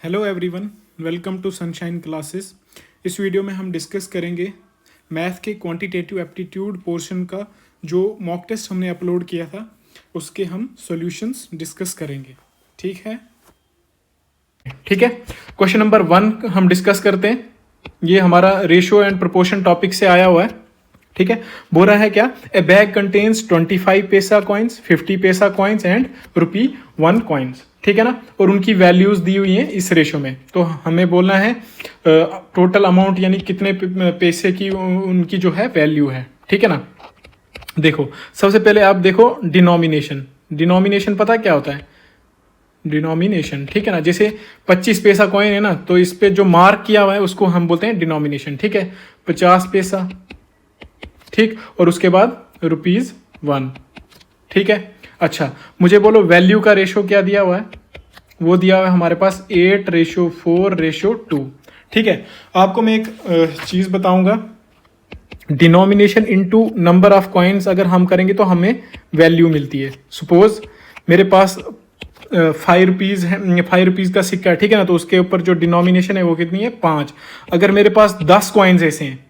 Hello everyone, welcome to Sunshine Classes. इस video में हम डिस्कस करेंगे मैथ के क्वांटिटेटिव एप्टीट्यूड पोर्शन का जो मॉक टेस्ट हमने अपलोड किया था उसके हम सॉल्यूशंस डिस्कस करेंगे। ठीक है। क्वेश्चन नंबर 1 हम डिस्कस करते हैं। ये हमारा रेशियो एंड प्रोपोर्शन टॉपिक से आया हुआ है। ठीक है। बोल रहा है क्या, ए बैग कंटेन्स 25 पैसा कॉइन्स, 50 पैसा कॉइन्स एंड ₹1 कॉइन्स। ठीक है ना। और उनकी वैल्यूज दी हुई हैं इस रेशो में। तो हमें बोलना है टोटल अमाउंट यानी कितने पैसे की उनकी जो है वैल्यू है। ठीक है ना। देखो सबसे पहले आप देखो डिनोमिनेशन पता क्या होता है? डिनोमिनेशन, ठीक है ना। जैसे 25 पैसा कॉइन है ना, तो इस पे जो मार्क किया हुआ है उसको हम बोलते हैं डिनोमिनेशन। ठीक है। 50 पैसा, ठीक, और उसके बाद ₹1। ठीक है। अच्छा, मुझे बोलो वैल्यू का रेशो क्या दिया हुआ है? वो दिया हुआ है हमारे पास 8:4:2। ठीक है। आपको मैं एक चीज बताऊंगा, denomination into number of coins अगर हम करेंगे तो हमें वैल्यू मिलती है। सपोज मेरे पास ₹5 है, ₹5 का सिक्का है। ठीक है ना। तो उसके ऊपर जो डिनोमिनेशन है वो कितनी है? 5। अगर मेरे पास 10 कॉइन्स ऐसे हैं,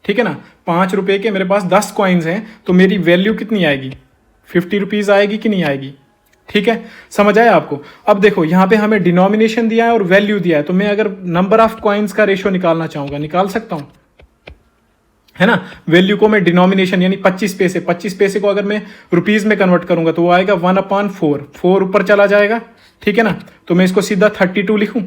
ठीक है ना, ₹5 के मेरे पास 10 कॉइन्स हैं, तो मेरी वैल्यू कितनी आएगी? ₹50 आएगी कि नहीं आएगी? ठीक है। समझ आया आपको? अब देखो यहाँ पे हमें डिनोमिनेशन दिया है और वैल्यू दिया है, तो मैं अगर नंबर ऑफ कॉइन्स का रेशियो निकालना चाहूंगा निकाल सकता हूं, है ना। वैल्यू को मैं डिनोमिनेशन यानी 25 पैसे को अगर मैं रुपीज में कन्वर्ट करूंगा तो वो आएगा 1/4। 4 ऊपर चला जाएगा। ठीक है ना। तो मैं इसको सीधा 32 लिखूं।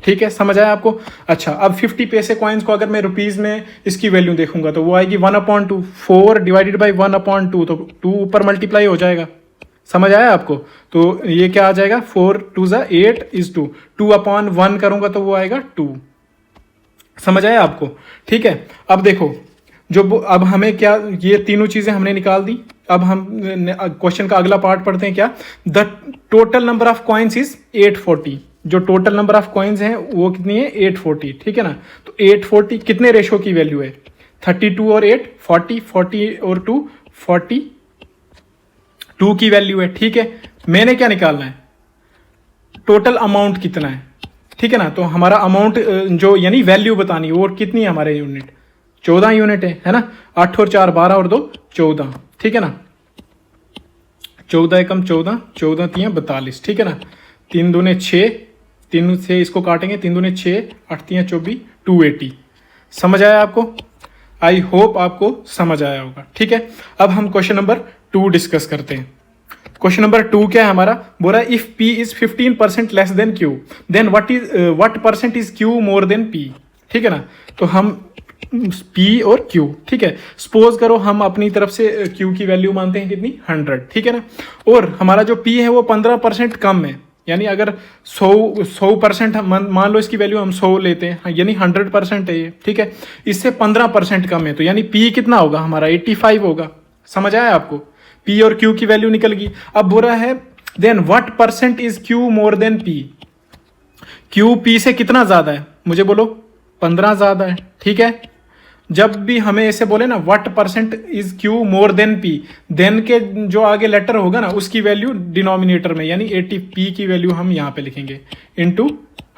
ठीक है। समझ आया आपको? अच्छा, अब 50 पैसे कॉइन्स को अगर मैं रुपीज में इसकी वैल्यू देखूंगा तो वो आएगी 1/2। 4 डिवाइडेड बाई 1/2, तो 2 ऊपर मल्टीप्लाई हो जाएगा। समझ आया आपको? तो ये क्या आ जाएगा? 4 2 8 is 2। 2/1 करूंगा तो वो आएगा 2। समझ आया आपको? ठीक है। अब देखो अब हमें क्या, ये तीनों चीजें हमने निकाल दी। अब हम क्वेश्चन का अगला पार्ट पढ़ते हैं। क्या, the total number of coins is 840। जो टोटल नंबर ऑफ कॉइन्स हैं वो कितनी है? 840। ठीक है ना। तो 840 कितने रेशो की वैल्यू है? 32 और 8 40, 40 और 2 42 की वैल्यू है। ठीक है। मैंने क्या निकालना है? टोटल अमाउंट कितना है? ठीक है ना। तो हमारा अमाउंट जो यानी वैल्यू बतानी है वो कितनी है? हमारे यूनिट 14 यूनिट है ना। 8 और 4 12 और 2 14। ठीक है ना। 14 एकम 14, 14 3 42। ठीक है ना। 3 दूने 6, 3 से इसको काटेंगे, 3 दूने 6, 8 3 24, 280। समझ आया आपको? आई होप आपको समझ आया होगा। ठीक है। अब हम क्वेश्चन नंबर 2 डिस्कस करते हैं। क्वेश्चन नंबर 2 क्या है हमारा? बोला if P is 15% less than Q, then what percent is Q more than P। ठीक है ना। तो हम P और Q, ठीक है, सपोज करो हम अपनी तरफ से Q की वैल्यू मानते हैं कितनी? 100। ठीक है ना। और हमारा जो P है वो 15% कम है, यानी अगर 100% मान लो इसकी वैल्यू हम 100 लेते हैं, यानी 100% है ये। ठीक है। इससे 15% कम है, तो यानी P कितना होगा हमारा? 85 होगा। समझ आया आपको? P और Q की वैल्यू निकल गई। अब बोल रहा है then what percent is Q more than P। Q P से कितना ज्यादा है? मुझे बोलो। 15 ज्यादा है। ठीक है। जब भी हमें ऐसे बोले ना what percent is Q more than P, then के जो आगे लेटर होगा ना उसकी वैल्यू डिनोमिनेटर में यानी 80 P की वैल्यू हम यहाँ पे लिखेंगे, इनटू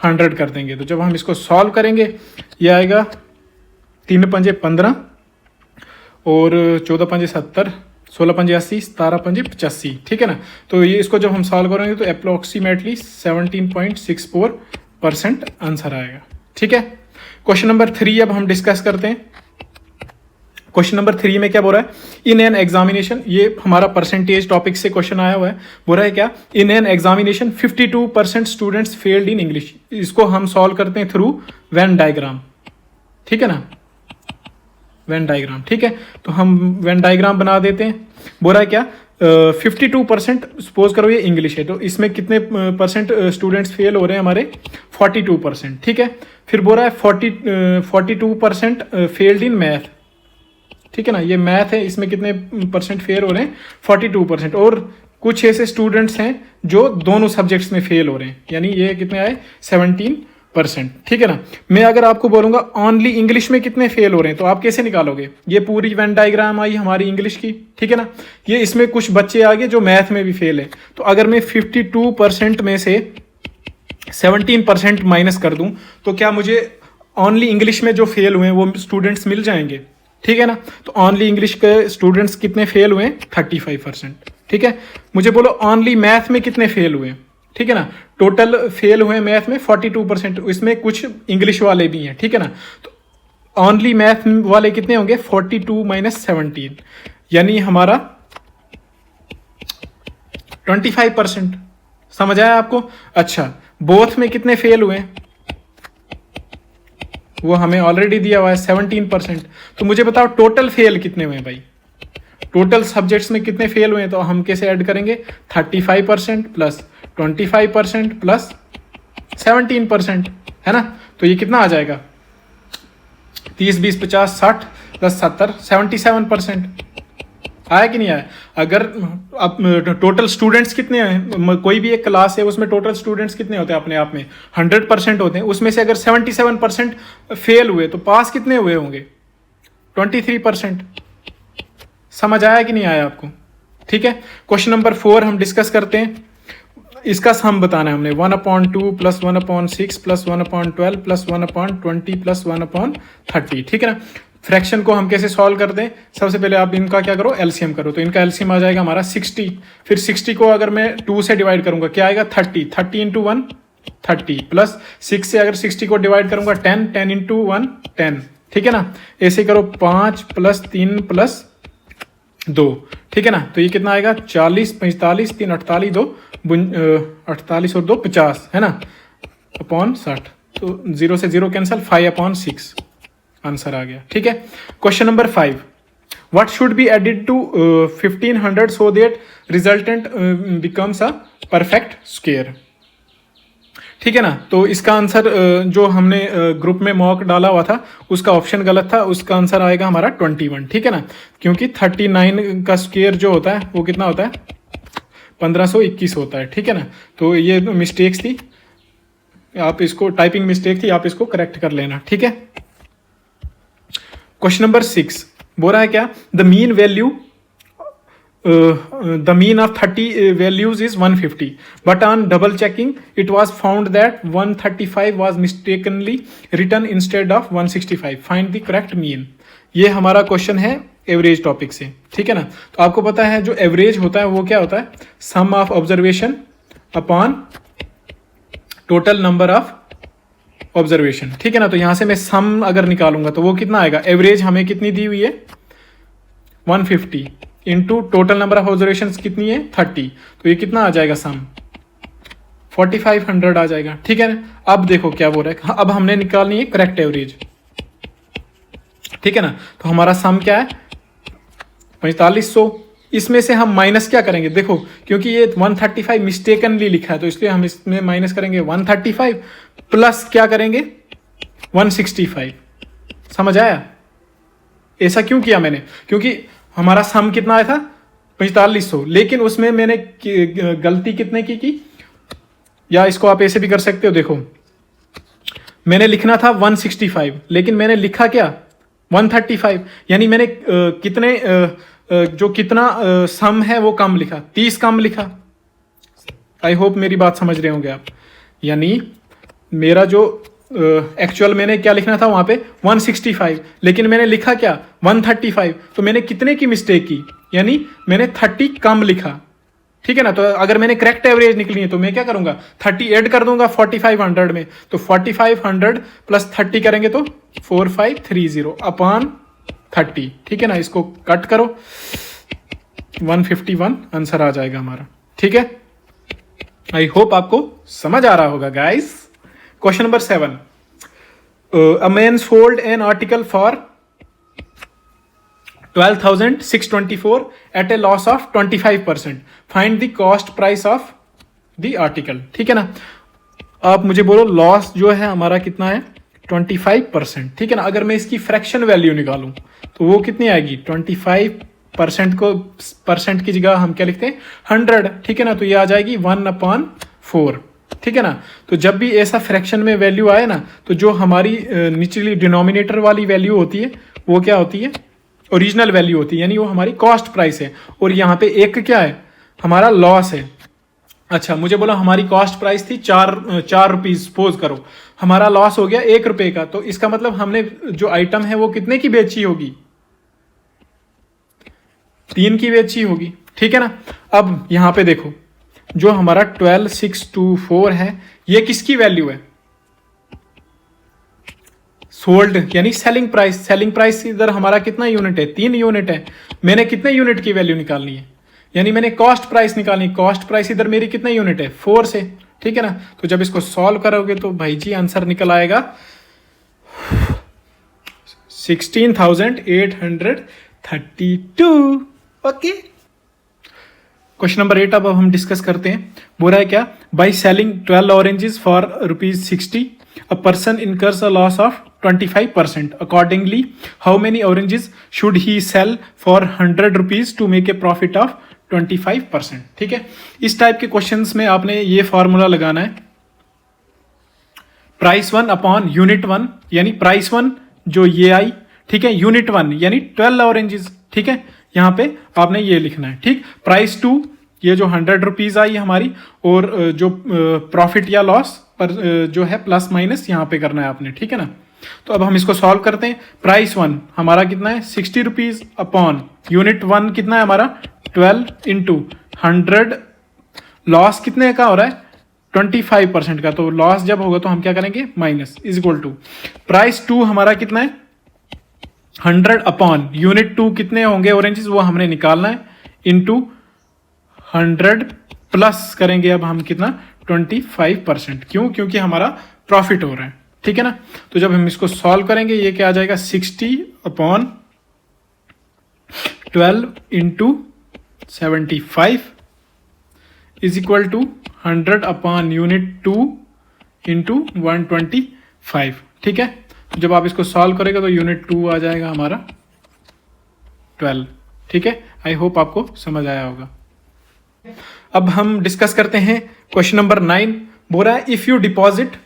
100 कर देंगे। तो जब हम इसको सॉल्व करेंगे ये आएगा 3 पंजे 15 और 14 पंजे 70, 16 पंजे 80, 17 पंजे 85। ठीक है ना। तो ये इसको जब हम सॉल्व करेंगे तो अप्रोक्सीमेटली 17.64% आंसर आएगा। ठीक है। क्वेश्चन नंबर 3 अब हम डिस्कस करते हैं। क्वेश्चन नंबर 3 में क्या बोल रहा है? इन एन एग्जामिनेशन, ये हमारा परसेंटेज टॉपिक से क्वेश्चन आया हुआ है। बोल रहा है क्या, in an examination 52% students failed in English. इसको हम सॉल्व करते हैं थ्रू वेन डायग्राम। ठीक है ना। वेन डायग्राम, ठीक है। तो हम वेन डायग्राम बना देते हैं। बोल रहा है क्या, 52% सपोज करो ये इंग्लिश है, तो इसमें कितने परसेंट स्टूडेंट्स फेल हो रहे हैं हमारे? 42%। ठीक है। फिर बोल रहा है 42% फेल्ड इन मैथ। ठीक है ना। ये मैथ है, इसमें कितने परसेंट फेल हो रहे हैं? 42%। और कुछ ऐसे स्टूडेंट्स हैं जो दोनों सब्जेक्ट्स में फेल हो रहे हैं, यानी ये कितने आए? 17%। ठीक है ना। मैं अगर आपको बोलूंगा ओनली इंग्लिश में कितने फेल हो रहे हैं तो आप कैसे निकालोगे? ये पूरी वेन डायग्राम आई हमारी इंग्लिश की। ठीक है ना। ये इसमें कुछ बच्चे आगे जो मैथ में भी फेल है, तो अगर मैं 52% में से 17% माइनस कर दूं तो क्या मुझे ओनली इंग्लिश में जो फेल हुए हैं वो स्टूडेंट्स मिल जाएंगे, ठीक है ना। तो ओनली इंग्लिश के स्टूडेंट्स कितने फेल हुए हैं, 35%, ठीक है। मुझे बोलो ओनली मैथ में कितने फेल हुए हैं, ठीक है ना। टोटल फेल हुए मैथ में 42%, इसमें कुछ इंग्लिश वाले भी हैं, ठीक है ना। तो ओनली मैथ वाले कितने होंगे, 42 माइनस 17, यानी हमारा 25%। समझ आया आपको। अच्छा, बोथ में कितने फेल हुए वो हमें ऑलरेडी दिया हुआ है 17%। तो मुझे बताओ टोटल फेल कितने हुए भाई, टोटल सब्जेक्ट्स में कितने फेल हुए। तो हम कैसे ऐड करेंगे, 35% प्लस 25% प्लस 17%, है ना। तो ये कितना आ जाएगा, 30 20 50 60 10 70 77% आया कि नहीं आया। अगर अब टोटल स्टूडेंट्स कितने हैं, कोई भी एक क्लास है उसमें टोटल स्टूडेंट्स कितने होते हैं अपने आप में 100% होते हैं, उसमें से अगर 77% फेल हुए तो पास कितने हुए होंगे, 23%। समझ आया कि नहीं आया आपको, ठीक है। क्वेश्चन नंबर 4 हम डिस्कस करते हैं। इसका सम बताना है हमने, 1/2 प्लस 1/6 प्लस 1/12 प्लस 1/20 प्लस 1/30, ठीक है ना। फ्रैक्शन को हम कैसे सॉल्व करते हैं, सबसे पहले आप इनका क्या करो, एलसीएम करो। तो इनका एलसीएम आ जाएगा हमारा 60, फिर 60 को अगर मैं 2 से डिवाइड करूंगा क्या आएगा, 30 इंटू 1 30 प्लस 6 से अगर 60 को डिवाइड करूंगा 10 इंटू 1 10, ठीक है ना। ऐसे करो 5 प्लस 3 प्लस 2, ठीक है ना। तो ये कितना आएगा, 40 45 3 48 2 48 और 2 50, है ना, अपॉन 60। तो 0 से 0 कैंसिल, 5/6 आंसर आ गया, ठीक है। Question number 5, what should be added to 1500 so that resultant becomes a perfect square, ठीक है ना। तो इसका आंसर जो हमने ग्रुप में मॉक डाला हुआ था उसका ऑप्शन गलत था, उसका आंसर आएगा हमारा 21, ठीक है ना। क्योंकि 39 का स्क्वायर जो होता है वो कितना होता है, 1521 होता है, ठीक है ना। तो ये मिस्टेक्स थी, आप इसको टाइपिंग मिस्टेक थी, आप इसको करेक्ट कर लेना, ठीक है। क्वेश्चन नंबर 6 बोल रहा है क्या, the mean value the mean of 30 values is 150, but on double checking it was found that 135 was mistakenly written instead of 165. Find the correct mean. ये हमारा क्वेश्चन है एवरेज टॉपिक से, ठीक है ना। तो आपको पता है जो एवरेज होता है वो क्या होता है, sum of observation upon total number of observation, ठीक है ना। तो यहां से मैं सम अगर निकालूंगा तो वो कितना आएगा, एवरेज हमें कितनी दी हुई है 150 into total number of observation कितनी है 30, तो ये कितना आ जाएगा सम 4500 आ जाएगा, ठीक है ना। अब देखो क्या बोल रहा है, अब हमने निकालनी है करेक्ट एवरेज, ठीक है ना। तो हमारा सम क्या है 4500, इसमें से हम माइनस क्या करेंगे, देखो क्योंकि ये 135 मिस्टेकनली लिखा है तो इसलिए हम इसमें माइनस करेंगे 135 प्लस क्या करेंगे 165। समझ आया, ऐसा क्यों किया मैंने, क्योंकि हमारा सम कितना आया था 4500, लेकिन उसमें मैंने गलती कितने की, या इसको आप ऐसे भी कर सकते हो, देखो मैंने लिखना था 165 लेकिन मैंने लिखा क्या 135, यानी मैंने कितने जो कितना सम है वो कम लिखा, 30 कम लिखा। आई होप मेरी बात समझ रहे होंगे आप। यानी मेरा जो एक्चुअल मैंने क्या लिखना था वहां पे 165, लेकिन मैंने लिखा क्या 135, तो मैंने कितने की मिस्टेक की, यानी मैंने 30 कम लिखा, ठीक है ना। तो अगर मैंने करेक्ट एवरेज निकली है तो मैं क्या करूंगा 30 ऐड कर दूंगा 4500 में, तो 4500 प्लस 30 करेंगे तो 4530 अपॉन 30, ठीक है ना। इसको कट करो 151 आंसर आ जाएगा हमारा, ठीक है। आई होप आपको समझ आ रहा होगा guys. Question number 7, a man sold an article for 12,624 at a loss of 25%, find the cost price of the article, ठीक है ना। आप मुझे बोलो लॉस जो है हमारा कितना है 25%, ठीक है ना। अगर मैं इसकी फ्रैक्शन वैल्यू निकालूं तो वो कितनी आएगी 25% को परसेंट की जगह हम क्या लिखते हैं 100, ठीक है ना। तो ये आ जाएगी 1/4, ठीक है ना। तो जब भी ऐसा फ्रैक्शन में वैल्यू आए ना तो जो हमारी निचली डिनोमिनेटर वाली वैल्यू होती है वो क्या होती है ओरिजिनल वैल्यू होती है, यानी वो हमारी कॉस्ट प्राइस है। और यहाँ पे एक क्या है हमारा लॉस है, अच्छा, मुझे बोला हमारी कॉस्ट प्राइस थी 4 रुपीज, सपोज करो हमारा लॉस हो गया 1 रुपए का, तो इसका मतलब हमने जो आइटम है वो कितने की बेची होगी? 3 की बेची होगी, ठीक है ना। अब यहां पे देखो जो हमारा 12624 है ये किसकी वैल्यू है? सोल्ड यानी सेलिंग प्राइस। सेलिंग प्राइस इधर हमारा कितना यूनिट है? 3 यूनिट है। मैंने कितने यूनिट की वैल्यू निकालनी है? यानी मैंने कॉस्ट प्राइस निकालनी। कॉस्ट प्राइस इधर मेरी कितने यूनिट है? 4 से, ठीक है ना। तो जब इसको सॉल्व करोगे तो भाई जी आंसर निकल आएगा 16,832। ओके, क्वेश्चन नंबर 8 अब हम डिस्कस करते हैं। बोल रहा है क्या? By selling 12 oranges for ₹60 a person incurs a loss of 25%. Accordingly, how many oranges should he sell for ₹100 to make a profit of 25%? ठीक है, इस टाइप के क्वेश्चंस में आपने ये फॉर्मूला लगाना है, प्राइस 1 अपॉन यूनिट 1, यानी प्राइस 1 जो ये आई, ठीक है, यूनिट 1 यानी 12 ऑरेंजेस, ठीक है, यहां पे आपने ये लिखना है, ठीक। प्राइस 2 ये जो ₹100 आई हमारी, और जो प्रॉफिट या लॉस पर जो है प्लस माइनस यहाँ पे करना है आपने, ठीक है ना। तो अब हम इसको सॉल्व करते हैं। प्राइस 1 हमारा कितना है? ₹60 अपॉन यूनिट 1 कितना है हमारा? 12 इंटू 100। लॉस कितने का हो रहा है? 25% का। तो लॉस जब होगा तो हम क्या करेंगे? Minus, is equal to price 2 हमारा कितना है? 100 अपॉन यूनिट 2 कितने होंगे ऑरेंजेस वो हमने निकालना है, इंटू 100 प्लस करेंगे अब हम कितना? 25%। क्यों? क्योंकि हमारा प्रॉफिट हो रहा है, ठीक है ना। तो जब हम इसको सॉल्व करेंगे ये क्या आ जाएगा? 60 upon 12 into 75 is equal to 100 upon unit 2 into 125, ठीक है। जब आप इसको सॉल्व करेंगे तो यूनिट 2 आ जाएगा हमारा 12, ठीक है। आई होप आपको समझ आया होगा। अब हम डिस्कस करते हैं क्वेश्चन नंबर 9। बोल रहा है if you deposit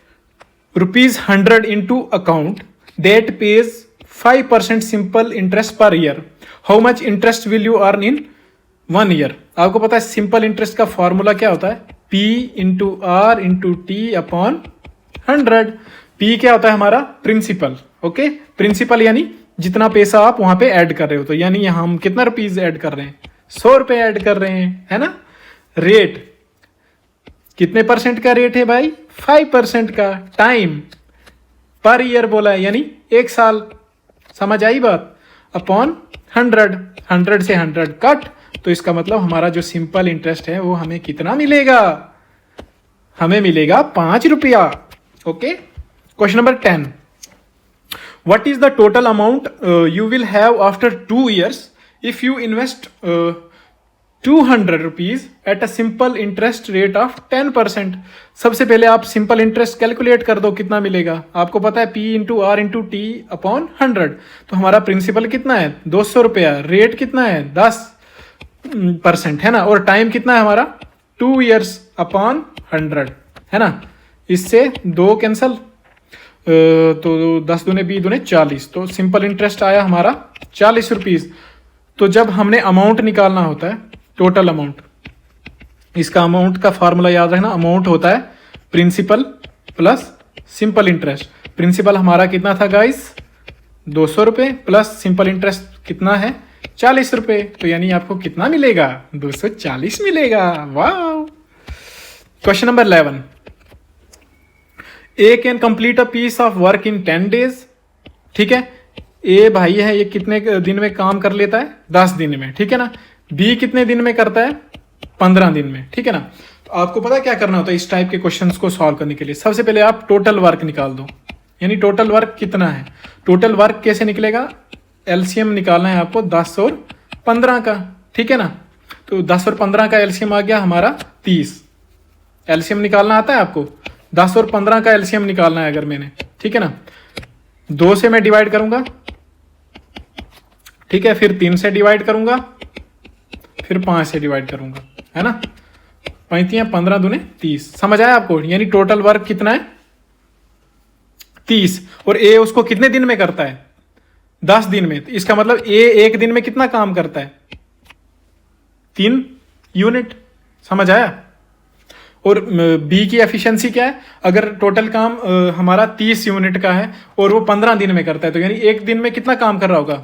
₹100 into account that page 5% simple interest per year, how much interest will you earn in 1 year? आपको पता है सिंपल इंटरेस्ट का फॉर्मूला क्या होता है? P into R into T upon 100। P क्या होता है हमारा? Principal, okay. प्रिंसिपल यानी जितना पैसा आप वहां पे ऐड कर रहे हो, तो यानी यहां हम कितना रुपीज ऐड कर रहे हैं? ₹100 ऐड कर रहे हैं, है ना। रेट कितने परसेंट का रेट है भाई? 5% का। टाइम पर ईयर बोला है, यानी 1 साल। समझ आई बात? अपॉन 100 से 100 कट, तो इसका मतलब हमारा जो सिंपल इंटरेस्ट है वो हमें कितना मिलेगा? हमें मिलेगा ₹5। Okay, question number 10। What is the total amount you will have after 2 years if you invest ₹200 at a simple interest rate of 10%? सबसे पहले आप सिंपल इंटरेस्ट कैलकुलेट कर दो, कितना मिलेगा? आपको पता है P into R into T upon 100। तो हमारा प्रिंसिपल कितना है? ₹200। रेट कितना है? 10%, है ना। और टाइम कितना है हमारा? 2 years अपॉन 100, है ना। इससे 2 कैंसल, तो 10 दूने 20 दूने 40। तो सिंपल इंटरेस्ट आया हमारा ₹40। तो जब हमने अमाउंट निकालना होता है, टोटल अमाउंट, इसका अमाउंट का फॉर्मूला याद रखना। अमाउंट होता है principal plus simple interest. Principal हमारा कितना था गाइस? ₹200 प्लस सिंपल इंटरेस्ट कितना है? ₹40। तो यानी आपको कितना मिलेगा? 240 मिलेगा। वाह। Question number 11। A can complete a piece of work in 10 days। ठीक है, ए भाई है, ये कितने दिन में काम कर लेता है? 10 दिन में, ठीक है ना। बी कितने दिन में करता है? 15 दिन में, ठीक है ना। तो आपको पता क्या करना होता है इस टाइप के क्वेश्चंस को सॉल्व करने के लिए? सबसे पहले आप टोटल वर्क निकाल दो, यानी टोटल वर्क कितना है। टोटल वर्क कैसे निकलेगा? एलसीएम निकालना है आपको 10 और 15 का, ठीक है ना। तो 10 और 15 का एलसीएम आ गया हमारा 30। एलसीएम निकालना आता है आपको? 10 और 15 का एलसीएम निकालना है अगर मैंने, ठीक है ना। 2 से मैं डिवाइड करूंगा, ठीक है, फिर 3 से डिवाइड करूंगा, फिर 5 से डिवाइड करूंगा, है ना। 35 15 दूने 30। समझ आया आपको? यानी टोटल वर्क कितना है? 30। और ए उसको कितने दिन में करता है? 10 दिन में। इसका मतलब ए एक दिन में कितना काम करता है? 3 यूनिट। समझ आया? और बी की एफिशिएंसी क्या है, अगर टोटल काम हमारा 30 यूनिट का है और वो 15 दिन में करता है, तो यानी एक दिन में कितना काम कर रहा होगा,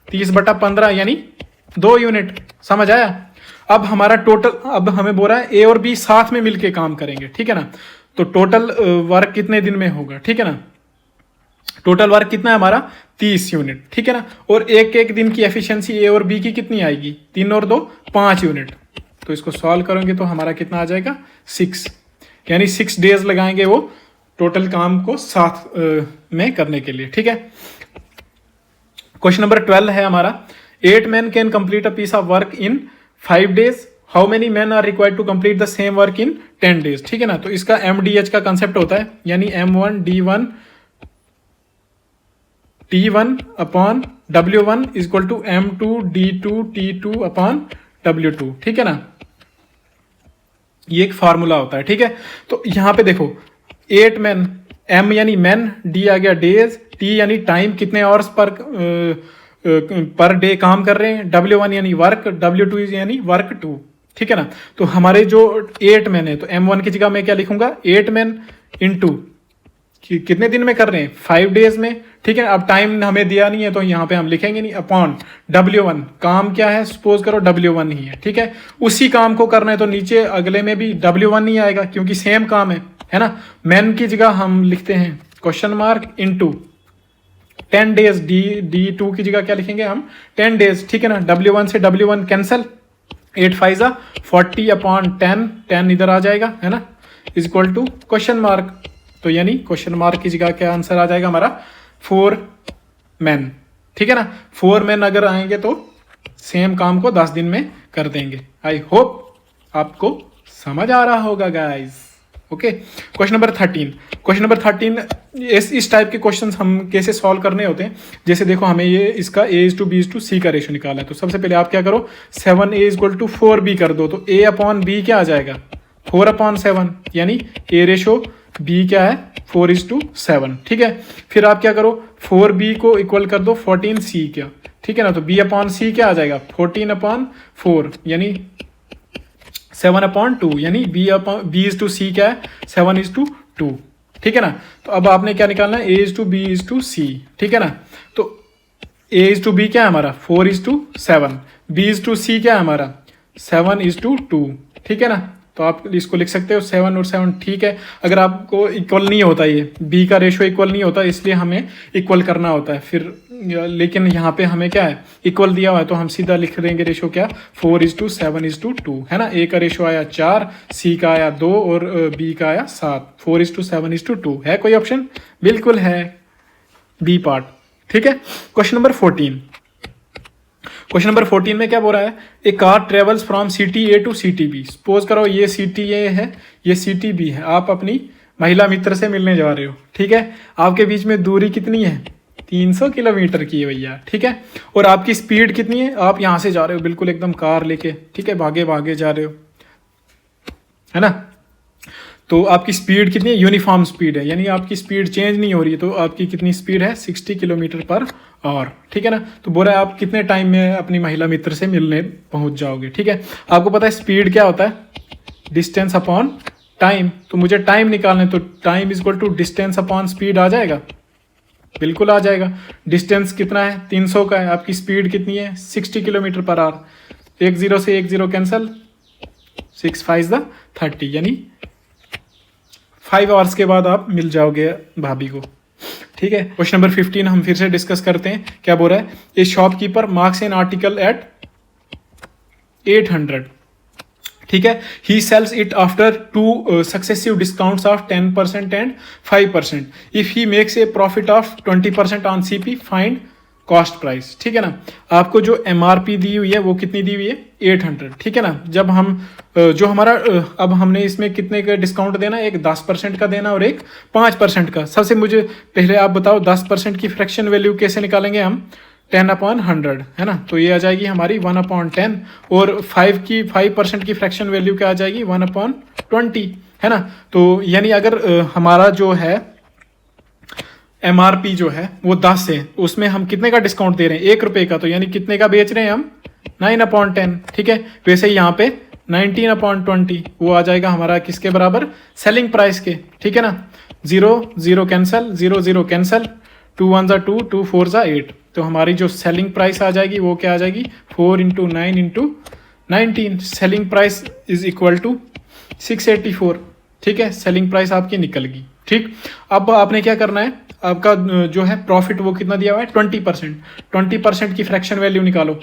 30/15 यानी 2 यूनिट। समझ आया? अब हमारा टोटल, अब हमें बोल रहा है ए और बी साथ में मिलके काम करेंगे, ठीक है ना। तो टोटल वर्क कितने दिन में होगा, ठीक है ना। टोटल वर्क कितना है हमारा 30 यूनिट, ठीक है ना। और एक एक दिन की एफिशिएंसी ए और बी की कितनी आएगी, 3 और 2 5 यूनिट। तो इसको सॉल्व करेंगे तो हमारा कितना आ जाएगा 6, यानी 6 डेज लगाएंगे वो टोटल काम को साथ में करने के लिए, ठीक है। क्वेश्चन नंबर 12 है हमारा, 8 men can complete a piece of work in 5 days, how many man are required to complete the same work in 10 days, ठीक है ना। तो इसका MDH का कंसेप्ट होता है, यानी M1 D1 T1 upon W1 is equal to M2 D2 T2 upon W2, ठीक है ना। ये एक फार्मूला होता है, ठीक है। तो यहां पे देखो 8 मैन, M यानी मैन, D आ गया डेज, T यानी टाइम, कितने आवर्स पर डे काम कर रहे हैं, W1 यानी वर्क, W2 यानी वर्क 2, ठीक है ना। तो हमारे जो 8 मैन है, तो M1 की जगह मैं क्या लिखूंगा, 8 मैन इंटू कितने दिन में कर रहे हैं 5 डेज में, ठीक है। अब टाइम हमें दिया नहीं है तो यहाँ पे हम लिखेंगे नहीं, अपॉन W1, काम क्या है, सपोज करो W1 ही है, ठीक है। उसी काम को करना है तो नीचे अगले में भी W1 ही आएगा क्योंकि सेम काम है ना। मैन की जगह हम लिखते हैं question mark into 10 days, D2 की जगह क्या लिखेंगे हम 10 डेज, ठीक है ना। W1 से W1 कैंसल, 8 5 40 अपॉन 10 इधर आ जाएगा, है ना, is equal to question mark. तो यानी क्वेश्चन मार्क की जगह क्या आंसर आ जाएगा हमारा 4 मैन, ठीक है ना। 4 मैन अगर आएंगे तो सेम काम को 10 दिन में कर देंगे। आई होप आपको समझ आ रहा होगा guys, okay. Question number 13, question number 13 इस टाइप के क्वेश्चंस हम कैसे सॉल्व करने होते हैं। जैसे देखो हमें ये इसका A:B:C का रेशो निकाला है, तो सबसे पहले आप क्या करो 7A = 4B कर दो, तो A/B क्या आ जाएगा 4/7, यानी A/B क्या है 4:7, ठीक है। फिर आप क्या करो 4B को इक्वल कर दो 14C क्या, ठीक है ना। तो B/C क्या आ जाएगा 14/4, यानी 7/2, यानी B/C क्या है 7:2, ठीक है ना। तो अब आपने क्या निकालना है A:B:C, ठीक है ना। तो A:B क्या है हमारा 4:7, B:C क्या है हमारा 7:2, ठीक है ना। तो आप इसको लिख सकते हो 7 और 7, ठीक है। अगर आपको इक्वल नहीं होता, ये बी का रेशो इक्वल नहीं होता, इसलिए हमें इक्वल करना होता है फिर, लेकिन यहाँ पे हमें क्या है इक्वल दिया हुआ है, तो हम सीधा लिख देंगे रेशो क्या 4:7:2, है ना। ए का रेशो आया 4, सी का आया 2 और बी का आया 7, 4:7:2 है कोई ऑप्शन, बिल्कुल है बी पार्ट, ठीक है। क्वेश्चन नंबर 14, क्वेश्चन नंबर 14 में क्या बोल रहा है, A car travels from city A to city B. Suppose करो ये सिटी ए है, ये सिटी बी है, आप अपनी महिला मित्र से मिलने जा रहे हो, ठीक है। आपके बीच में दूरी कितनी है 300 किलोमीटर की है भैया, ठीक है। और आपकी स्पीड कितनी है, आप यहाँ से जा रहे हो बिल्कुल एकदम कार लेके, ठीक है, भागे भागे जा रहे हो, है ना। तो आपकी स्पीड कितनी है, यूनिफॉर्म स्पीड है, यानी आपकी स्पीड चेंज नहीं हो रही है। तो आपकी कितनी स्पीड है 60 km/h, ठीक है ना। तो बोल रहा है आप कितने टाइम में अपनी महिला मित्र से मिलने पहुंच जाओगे, ठीक है। आपको पता है स्पीड क्या होता है डिस्टेंस अपॉन टाइम, तो मुझे टाइम निकालना है, तो टाइम = डिस्टेंस अपॉन स्पीड आ जाएगा, बिल्कुल आ जाएगा। डिस्टेंस कितना है 300 का है, आपकी स्पीड कितनी है 60 km/h, 10 से 10 कैंसल, 6 5 30, यानी 5 आवर्स के बाद आप मिल जाओगे भाभी को, ठीक है। क्वेश्चन नंबर 15 हम फिर से डिस्कस करते हैं। क्या बोल रहा है, a shopkeeper marks an article at 800, ठीक है। He sells it after 2 successive discounts of 10% and 5%। If he makes a profit of 20% on CP, find cost price, ठीक है ना। आपको जो MRP दी हुई है वो कितनी दी हुई है 800, ठीक है ना। जब हम जो हमारा अब हमने इसमें कितने का डिस्काउंट देना, एक 10% का देना और एक 5% का। सबसे मुझे पहले आप बताओ 10% की फ्रैक्शन वैल्यू कैसे निकालेंगे हम 10/100, है ना। तो ये आ जाएगी हमारी 1/10, और 5% की फ्रैक्शन वैल्यू क्या आ जाएगी 1/20, है ना। तो यानी अगर हमारा जो है MRP जो है वो 10 है, उसमें हम कितने का डिस्काउंट दे रहे हैं 1 रुपए का, तो यानी कितने का बेच रहे हैं हम 9/10, ठीक है। वैसे ही यहाँ पे 19/20 वो आ जाएगा हमारा किसके बराबर, सेलिंग प्राइस के, ठीक है ना। 0 0 कैंसल, 0 0 कैंसल, 2 1 2 2 4 8, तो हमारी जो सेलिंग प्राइस आ जाएगी वो क्या आ जाएगी, 4 × 9 × 19, selling price is equal to 684, ठीक है। सेलिंग प्राइस आपकी निकल गई, ठीक। अब आपने क्या करना है, आपका जो है प्रॉफिट वो कितना दिया हुआ है, 20%। 20% की फ्रैक्शन वैल्यू निकालो,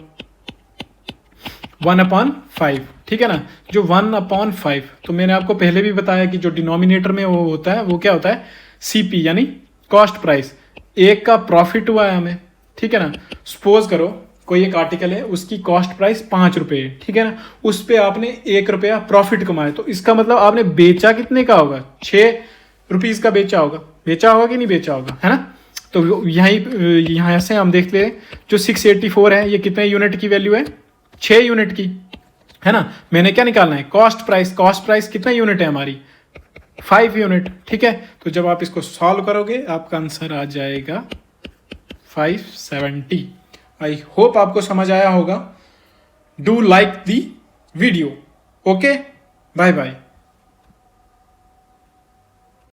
1/5, ठीक है ना। जो 1/5, तो मैंने आपको पहले भी बताया कि जो डिनोमिनेटर में वो होता है वो क्या होता है, सीपी यानी कॉस्ट प्राइस। एक का प्रॉफिट हुआ है हमें, ठीक है ना। सपोज करो कोई एक आर्टिकल है, उसकी कॉस्ट प्राइस 5 रुपये है, ठीक है ना। उस पे आपने 1 रुपया प्रॉफिट कमाया, तो इसका मतलब आपने बेचा कितने का होगा, 6 रुपीज का बेचा होगा कि नहीं बेचा होगा, है ना। तो यहाँ से हम देखते हैं जो 684 है ये कितने यूनिट की वैल्यू है, 6 यूनिट की, है ना। मैंने क्या निकालना है, कॉस्ट प्राइस कितना यूनिट है हमारी, 5 यूनिट, ठीक है। तो जब आप इसको सॉल्व करोगे आपका आंसर आ जाएगा 570। आई होप आपको समझ आया होगा। Do like the video, okay, bye bye.